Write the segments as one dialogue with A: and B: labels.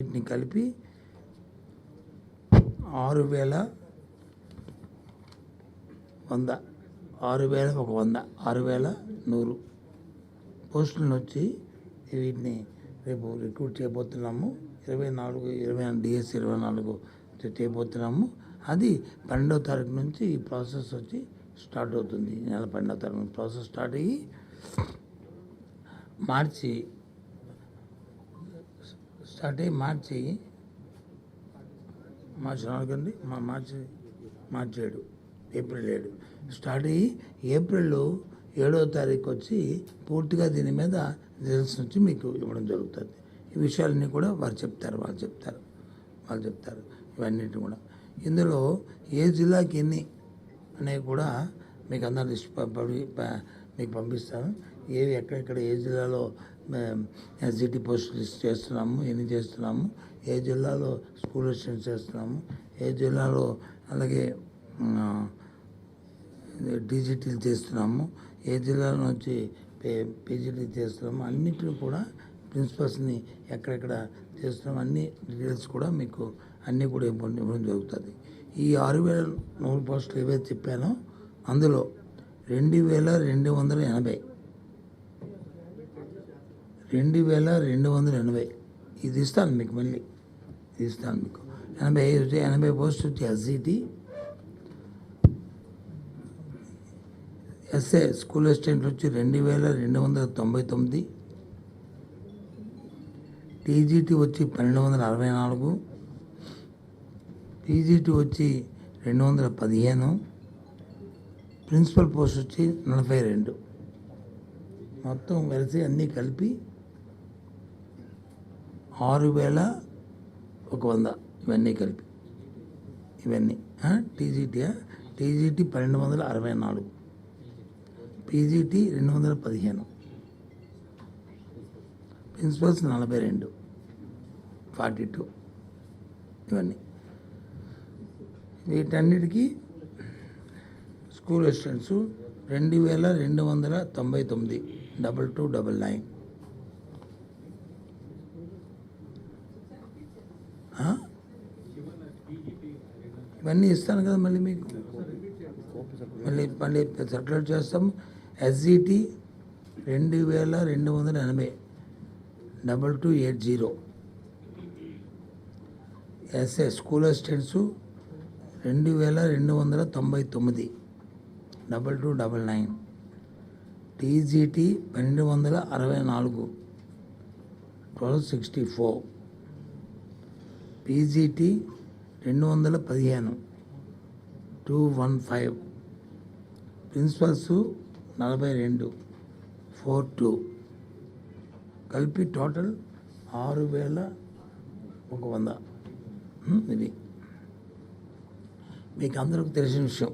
A: వీటిని కలిపి 6,100 6,100 పోస్టులను వచ్చి వీటిని రేపు రిక్రూట్ చేయబోతున్నాము. 24 డిఎస్ 24 చేయబోతున్నాము. అది 12వ తారీఖు నుంచి ఈ ప్రాసెస్ వచ్చి స్టార్ట్ అవుతుంది. నెల 12వ తారీఖు నుంచి ప్రాసెస్ స్టార్ట్ అయ్యి మార్చి 7 ఏప్రిల్ 7 స్టార్ట్ అయ్యి ఏప్రిల్ 7వ తారీఖు వచ్చి పూర్తిగా దీని మీద రిజల్ట్స్ నుంచి మీకు ఇవ్వడం జరుగుతుంది. ఈ విషయాలన్నీ కూడా వాళ్ళు చెప్తారు ఇవన్నిటి కూడా. ఇందులో ఏ జిల్లాకి ఎన్ని అనేవి కూడా మీకు అందరూ లిస్ట్ మీకు పంపిస్తాను. ఏవి ఎక్కడెక్కడ ఏ జిల్లాలో ఎస్జిటి పోస్ట్ లిస్ట్ చేస్తున్నాము, ఎన్ని చేస్తున్నాము, ఏ జిల్లాలో స్కూల్ అసిస్టెంట్ చేస్తున్నాము, ఏ జిల్లాలో అలాగే డీజీటీలు చేస్తున్నాము, ఏ జిల్లాలో నుంచి పీజీటీ చేస్తున్నాము, అన్నింటిని కూడా ప్రిన్సిపల్స్ని ఎక్కడెక్కడ చేస్తున్నాము అన్ని డీటెయిల్స్ కూడా మీకు అన్నీ కూడా ఇవ్వడం జరుగుతుంది. ఈ 6,100 పోస్టులు ఏవైతే చెప్పానో అందులో 2,280 ఇది ఇస్తాను మీకు. మళ్ళీ ఇది ఇస్తాను మీకు. 80 పోస్టులు వచ్చి ఎస్జిటి, ఎస్ఏ స్కూల్ అసిస్టెంట్లు వచ్చి 2,299, టీజీటీ వచ్చి 1,264, పీజీటీ వచ్చి 215, ప్రిన్సిపల్ పోస్ట్ వచ్చి 42. మొత్తం కలిసి అన్నీ కలిపి 6,100 ఇవన్నీ కలిపి టీజీటీ 1,264, పీజీటీ 215, ప్రిన్సిపల్స్ 42 ఇవన్నీ. వీటన్నిటికీ స్కూల్ అసిస్టెంట్స్ 2,299 2299. ఇవన్నీ ఇస్తాను కదా మళ్ళీ మీకు. మళ్ళీ సర్క్యులేట్ చేస్తాము. SGT 2,280 2280, SA school assistants 2,299 2299, TGT 1,264 1264, PGT 215 215, principals 42 42 కలిపి టోటల్ 6,100. ఇది మీకు అందరికీ తెలిసిన విషయం.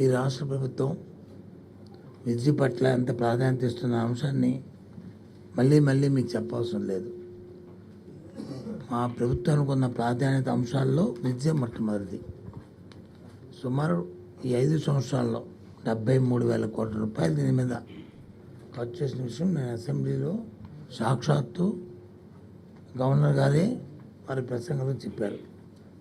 A: ఈ రాష్ట్ర ప్రభుత్వం విద్య పట్ల ఎంత ప్రాధాన్యత ఇస్తున్న అంశాన్ని మళ్ళీ మీకు చెప్పవసరం లేదు. మా ప్రభుత్వానికి ఉన్న ప్రాధాన్యత అంశాల్లో విద్య మొట్టమొదటిది. సుమారు ఈ 5 సంవత్సరాల్లో 73,000 కోట్ల రూపాయలు దీని మీద ఖర్చు చేసిన విషయం నేను అసెంబ్లీలో సాక్షాత్తు గవర్నర్ గారే వారి ప్రసంగంలో చెప్పారు.